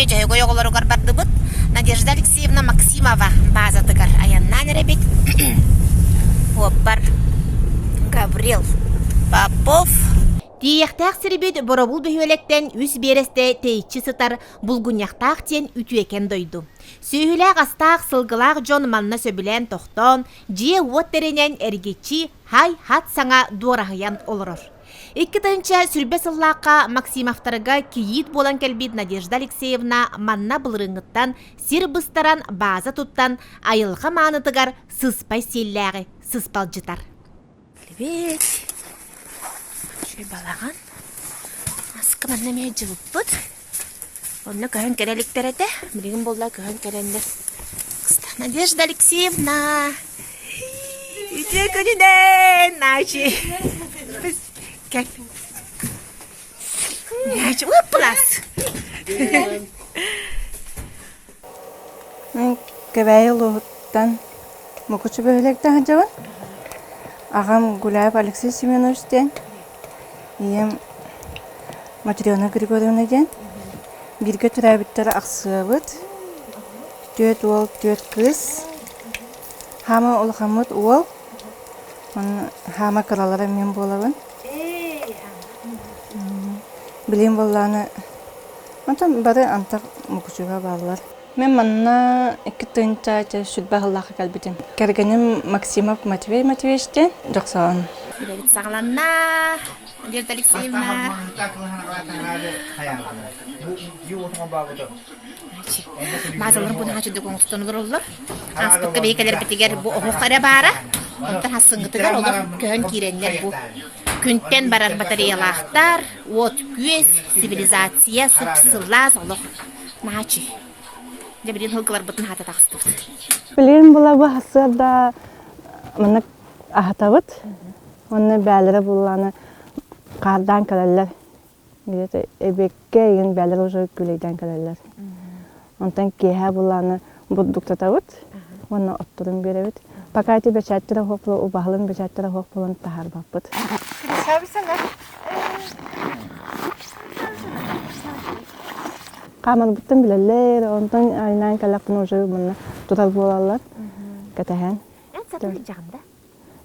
жайгой оголору гарбардыбыт. Надежда Алексеевна Максимова базатыгар аяннан ребит. Оппар Гаврил Попов. Тиехтақ сирбит боробул бөхөлектен үс бересте тейчі сытар булгуньяқтақ тен үтуекен дойду. Сүйіләқ астақ сылғылақ жон манна сөбілен тоқтон, жие уоттеренен әргечі хай хат саңа дуарағыян олырыр. Икки тынча сүрбе сыллаққа Максимовтарға кейит болан кәлбит Надежда Алексеевна манна бұлырыңыттан сир бұстаран база туттан айылға маныдығар сыспай селләғі сыспал жытар. Привет! Балаған асқы манна мен жылып бұд. Онны көхін кәреліктер әді. Бірігін болда көхін кәреліктер. Қыстақ Надежда Алексеевна. Үте күніден. Начи. Кәл. Начи. Ұппылас. Мен көбәйі ұлығыттан мұқычы бөліктен жауын. Ағам Гуляев Алексей Семеновичтен. Ием Матрёна Григорьевна ден. Бирге түрәбіттері ақсығыбыт. Төт ол, төт кыз. Хама ол хамыт ол. Хама кыралары мен болабын. Білем болланы. Онтан бары антақ мұқышыға балылар. Мен манна 2 тынча сүрбә ғыллақы кәлбітім. Кәргенім Максимов Матвей Матвеевичтен жоқсауын. Билет сағланна. Надежда Алексеевна. Мазалар бұны хачыды көңістонылыр олар. Аспыққа бейкелер бітігер бұ оғыққара бара. Онтан хасыңғытығар олар көн кейренлер бұ. Күнттен барар батареялақтар, от күес, цивилизация, сыпсылаз олар. Нағачы. Дебірен хылғылар бұтын хата тақсты. Білерім бұла бұ хасырда мұны ағатабыт. Оны бәлері бұланы қардан кәлелер. Эбекке еген бәлері ұжы күлейден кәлелер. Онтан кейе бұланы бұддықтатабыт. Оны оттырын беребіт. Пакайты бәчәттірі хоқпылы, ұбағылын бәчәттірі хоқпылын тахар бақпыт. Қаман бұттын білелер, онтан айнан кәләқпін ұжы бұны тұтар болалар. Кәтәхән. Ән сатылы жағында?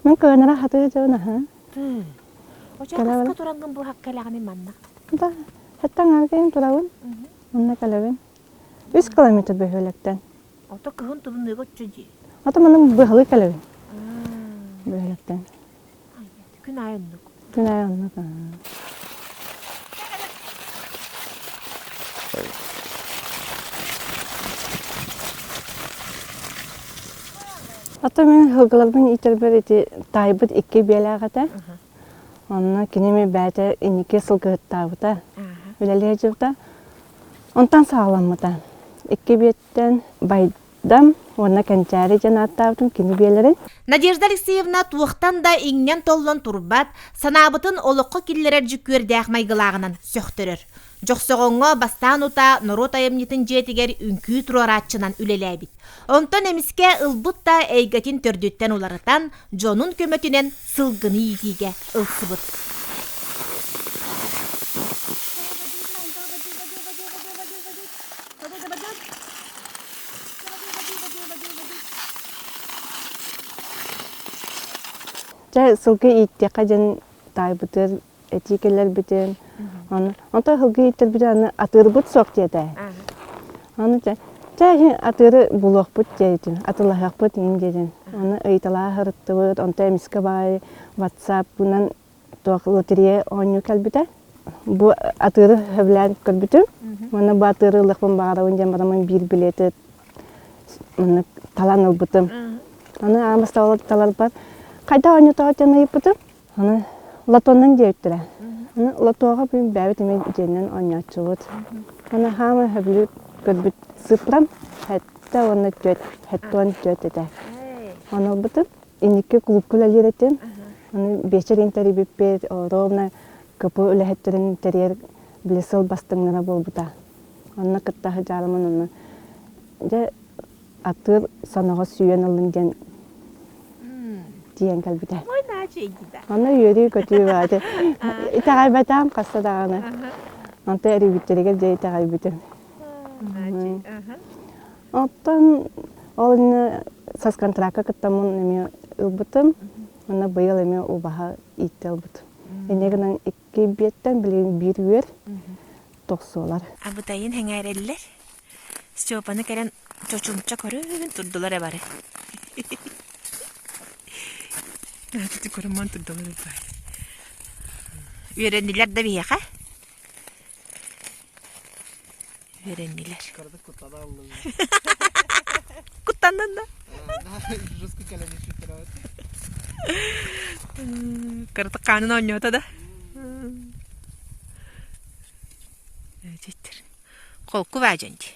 Мен көнара хаты жауна, ха? Оча қасқа тұрангын бұл хақ кәләғаны манна? Да, хәттан аргайым тұрауын. Онна кәләуін. 3 километр бөхөлектен. Ота кығын тұбын өйгөт жүдей? Ата мұның бұғылы кәләуін. Бөхөлектен. Күн айынлық? Күн айынлық. Ата мен хылғыларбын итербер еті тайбыт 2 белағата. Онна кенеме бәті инеке сылғыттауыта. Білелер жылда. Онтан сағаламыта. 2 беттен байдам, онна кәнчәрі жанаттауытым кені белерін. Надежда Алексеевна туықтан да иңнен толлон турбат, санабытын олыққы келлерер жүккөрді ақмайғылағынан сөқтірір. Жоқсоғыңға бастан ұта нұру тайымнетін жетігер үнкі тұраратчынан үлеләбіт. Онтан әміске ұлбұтта әйгетін төрдеттен оларытан жонун көмөтінен сылғыны етіге ұлсыбыт. Жа сылғы итте қажан тайбытыр, этикелер бітен. Онта сылғы иттер бітен атыр бұт соқ деді. Жа атыры бұлық бұт деді, атылағақ бұт ең деді. Оны ұйталаға ғырытты бұт, онта әміскі бай, WhatsApp бұнан лотерея ойны кәлбіті. Бұ атыры хөбілән көлбітім. Оны бұ атыры ұлықпын бағарауын жан барамын бір білеті талан ұлбытым. Оны амастауылы талар бар. Қайда ойны тауы жаны епітім? Оны лотонның деуттірі. Оны лотоға бұйым бәбіт емен женнен ойны атшы бұд. Оны хамы хөбілі көлбіт сыпрам, хәтті оны төт, хәтті оны төт еді. Оны ұлбытым, инеке клуб күләлер етім. Оны бешер интері біппет, ровна көпі үләхеттерін интерьер білесіл бастыңнара бол бұта. Оны қыттағы жарымын оны. Жа атыр санаға сүйен ұлын ден диен кәлбіті. Оны үйері көтіі бәді. Итағай бәтам қасты дағаны. Онты әрі біттерігер жай итағай бітім. Оттан ол ине саскантрака кыттамын эме ылбытым. Ана быйыл эме убаха иттел бут. Энегенен 2 беттен билен 1 үер токсолар. Абытайын хәңәрелләр. Степаны кәрен чочумча көрөн турдулар бары. Әтте көрмән турдулар бары. Үйрәнделәр дә бияха. Үйрәнделәр. Куттандан да. Жестко колени шифровать. Карта канун ойнota да. Әйтер. Колку важанди.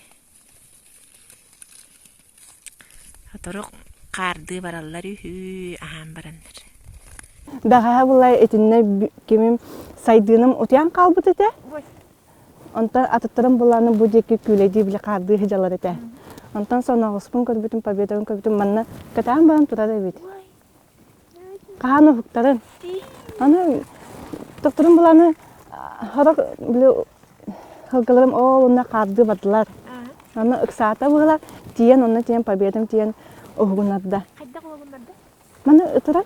Аторок карды бараллар үһү ахам бараннар. Бага булай этинне кемим сайдыным отян калбыт эте. Онтан атыттырым буланы бу деки күледи биле карды хыжалар эте. Онтан сонагыспын көрбүтүм победагын көрбүтүм манна катан барам турады бит. Каханы хуктарын. Аны доктурум буланы харак биле хылгаларым онна карды бадылар. Аны ыксата була тиен онна тиен победам тиен огунарда. Кайда кологундарда? Мана ытыра.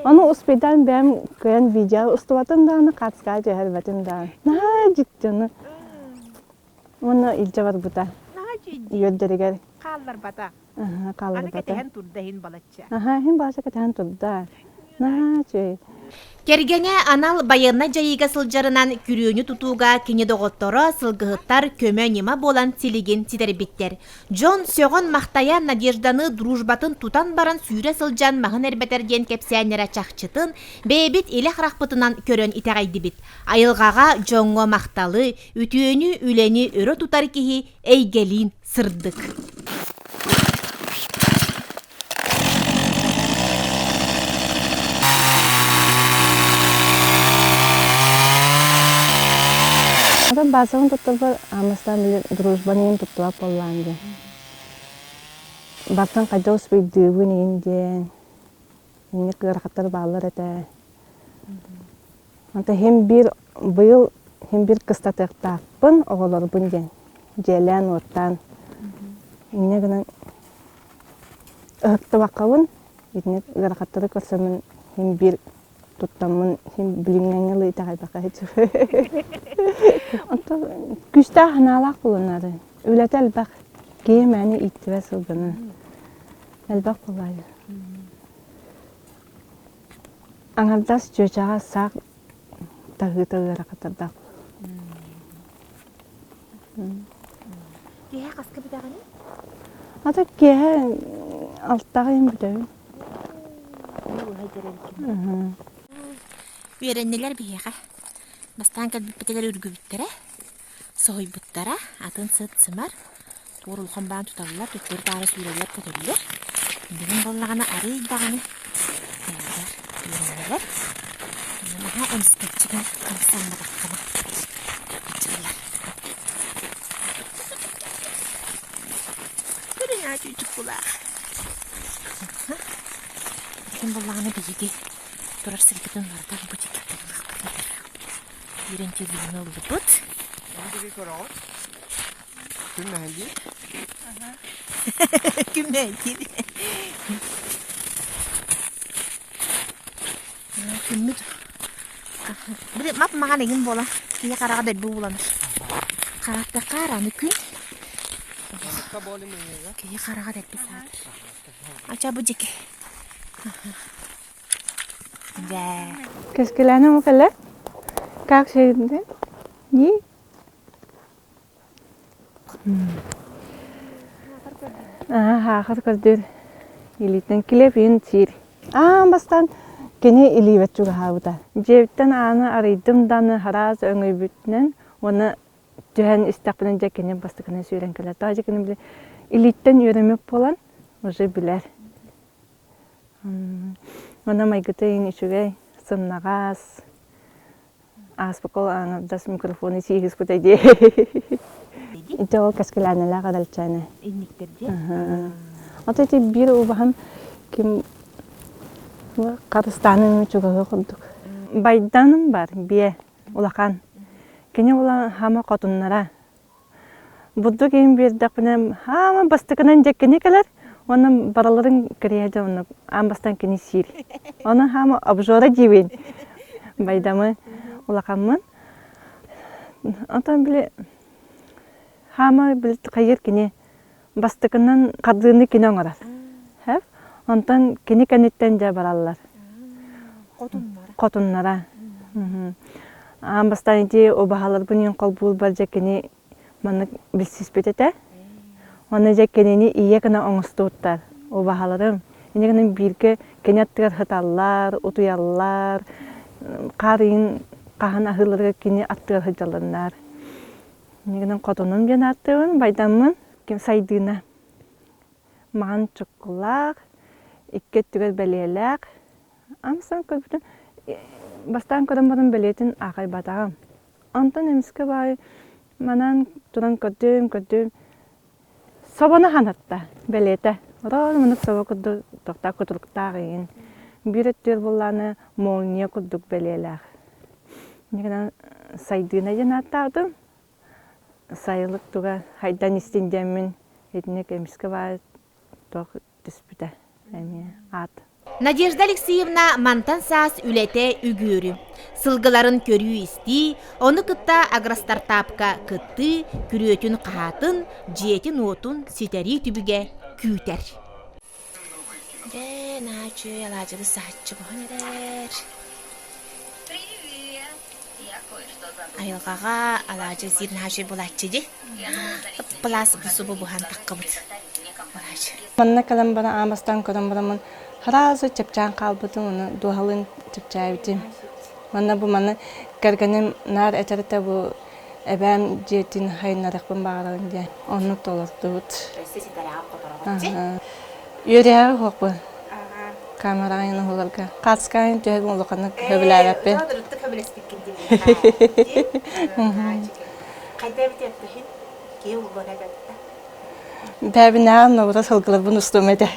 Аны успедан бәм көен видео устуватын да аны катска жәрбәтен да. На життены. Мана илҗа бар бута. Йөддәргә. Каллар бата. Калыр Аны бата. кетен турдайын балача. Хин баша кетен турда. На чөй. Кергене анал байына жайыга сылжарынан күрүүнү тутууга кини доготторо сылгыһыттар көмө нима болан силигин сидербиттер. Джон сөгөн мактая Надежданы дружбатын тутан баран сүйрө сылжан махын эрбетерген кепсәннәре чакчытын бебит иле храхпытынан көрөн итагайдыбит. Айылгага жоңго макталы, үтүөнү үлени өрө тутар кихи эйгелин сырдык. Ада базаын туттур амастан биле дружбанын туттула полланды. Бартан кайда успей дыбын инде. Инде кырахаттар баллар эте. Анта хем бир быйыл хем бир кыстатыктаппын оголор бүнден. Желен оттан. Инде гана ыкты бакабын. Инде кырахаттары көрсөмүн хем бир туттамын хем билингенге итагай бака хеч. Anta güsta hanalak bulunları. Öyle de elbak giymeni itti sılgını. Elbak bulayı. Anardas çocuğa sak tağıra katırdak. Gehe kaskı bir dağını? Ata giye alttağıyım bir de. Үйрәннеләр бияга. Бастан кәлбиттәләр үргүбиттәре. Сойбуттара, атын сыт сымар. Турулхан бан туталлар, төттөр тары сүрәләр көтөлләр. Бигин боллаганы арый даганы. Үйрәннеләр. Маха эмскәчкән инсан баккана. Ачылар. Күрәңә чүчүк булар. Бигин боллаганы биге. Турар сыргытын барда бутик. Үйрен тезілін олды бұт. Önce kora ot. Küm mehendi. Küm mehendi. Kümmü. Bir map mağan egin bola. Kiye karağa da bu bulanır. Karakta karanı kün. Sıkka bolu menüye. Kiye karağa da bu saat. Aça bu ceki. Ve. Keskilerine mi kala? Kalk şeyinde. Yi. Hakır gördür. İlitten kilep yün çir. Bastan gene ilivet juga havuda. Cevitten ana araydım danı haraz öngü bütnen. Onu dühen istakbilince gene bastıkına süren keler. Tacı gene bile ilitten yöremek bolan. Oje biler. Ona maygıtayın içüge sımnağaz. Aspakol das mikrofonu sihis kutaydı. İto kaskilanela kadalçana. İnniklerdi. Ateti bir ubaham kim Kırgızistan'ın çoğu kurduk. Baydanım var biye ulakan. Kene ulan hama katunlara. Будду кейін бердік бұнам, хама бастықынан жеккені келер, оның бараларын кіреді, оны амбастан кені сир. Оны хама обжора дейбен. Байдамы улақамын. Онтан біле, хама біле қайыр кені бастықынан қадығыны кені оңырар. Онтан кені кәнеттен жа баралар. Қотыннара. Амбастан ете обағалар бұнен қол бұл бар жеккені маны білсіз бететі. Оны жеккенені ие кіна оңысты ұттар. Обағаларым. Енегінің бірге кенеттігер хыталар, ұтуялар, қарыйын қаған ахыларға кені аттығыр хыджалынар. Енегінің қотынын бен аттығын байдамын кем сайдығына. Маған чыққылақ, иккеттігер бәлеләқ. Амсан көрбітін бастан көрім бұрын бәлетін ағай батағым. Антон еміске бай, манан тұран көрдім. Собаны ханатта бәлеті. Рол мұнық соба күрді тоқта күтіріктағын. Bir ettер боланы молния күрдік бәлеләқ. Негінен сайдығына жен аттағдым. Сайылық тұға хайдан істендемін. Етінек еміске бай тоқ түспіді. Ат. Надежда Алексеевна мантан саас үлете үгүрү. Сылгыларын көрүү исти, оны кытта агростартапка кытты, күрөтүн каатын, жетин отун ситери түбүге күтер. Начу ялажыгы саатчы бохонерер. Айылғаға алажы зирін хашыр болатчы. Плас бұсыбы бұхан таққыбыд. Манна калам бара амастан көрім барамын. Харазы чепчан қалбыдым, оны дуғалын чепчайбдым. Манна бұ маны кәргенім нар әтәрді бұ әбәм жетін хайнарықпын бағарағын де. Оны толырды бұд. Үйрияғы қоқпы. Камерағын ұлырға. Қатысқайын түйәдің ұлықаны көбілер әппен. Қайда бітепті? Кеу ұлғана бәтті? Бәбі нағын ұлыра сылғылар бұны ұстым әді.